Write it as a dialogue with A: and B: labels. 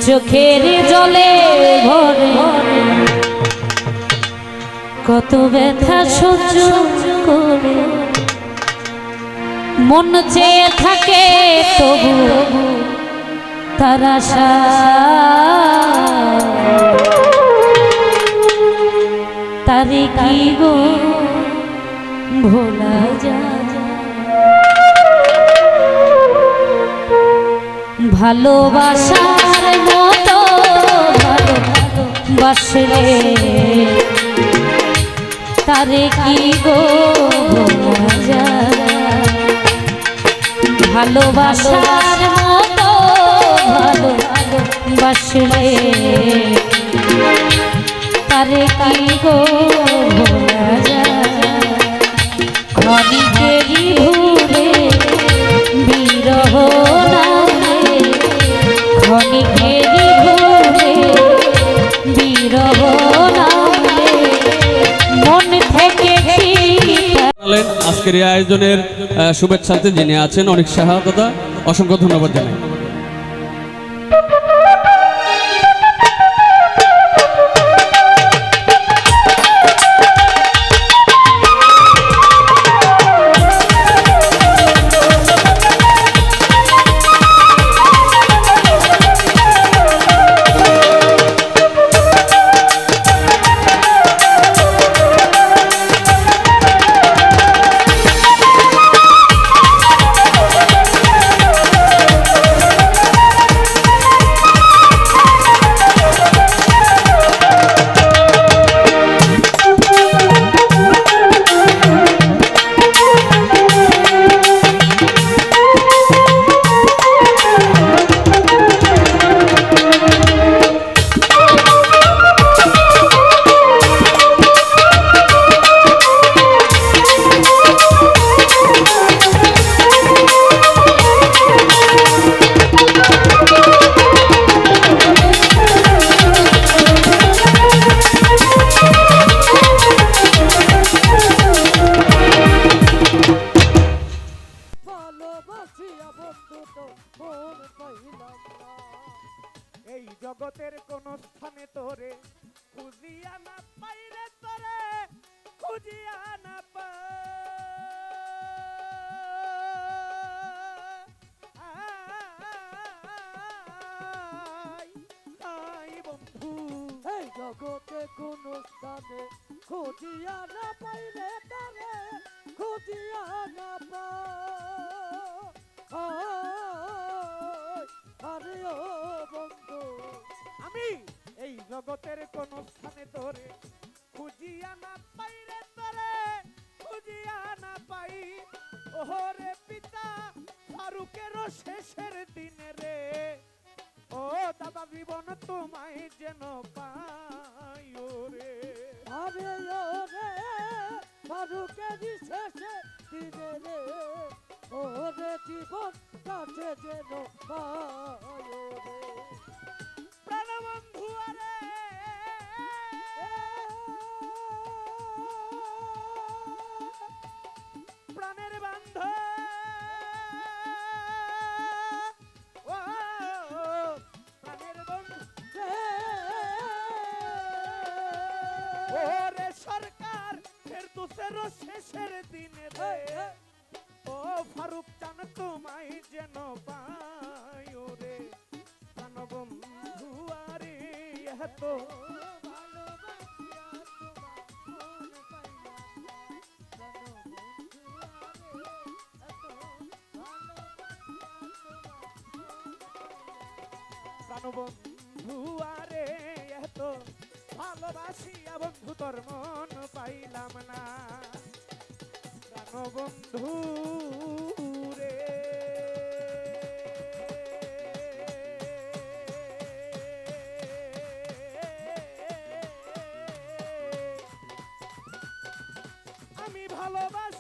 A: চোখের জলে ভরে কত ব্যথা সহ্য করে মন চেয়ে থাকে তবু তার আশা তারে কি গো ভোলা যায় ভালোবাসার মতো ভালোবাসলে তারে কি গো ভোলা যায় ভালোবাসার মতো ভালোবাসলে তারে কি গো ভোলা যায় ক্ষণিকেরই ভুলে বিরহ নামে ক্ষণিকেরই ভুলে বিরহ নামে মন থেকে
B: আজকের এই আয়োজনের শুভেচ্ছাতে যিনি আছেন অনেক সহায়তা অসংখ্য ধন্যবাদ জানাই।
C: এই জগতের কোন স্থানে তোরে খুঁজিয়া না পাইরে তোরে খুঁজিয়া না পাই বন্ধু
D: এই জগতে কোন স্থানে খুঁজিয়া না পাইরে তোরে খুঁজিয়া না আরে ও বন্ধু
C: আমি এই জগতের কোন স্থানে তোরে খুঁজিয়া না পাইরে তোরে খুঁজিয়া না পাই ওরে পিতা ফারুকের শেষের দিনে রে ও দাদা জীবন তোমায় যেন পাই ওরে
D: আরে ও রে ফারুকের শেষে দিনে রে ওরে জীবন কাছে যেন পাই ওরে
C: প্রাণবন্ধু আরে প্রাণের বান্ধব প্রাণের বন্ধু ওরে সরকার ফের তুসের শেষের দিনে রে ও ফারুক চান তোমায় যেন পাই ওরে প্রাণবন্ধু আরে এত প্রাণবন্ধু আরে এত ভালোবাসিয়া বন্ধু তোর মন পাইলাম না প্রাণবন্ধু রে আমি ভালোবাসি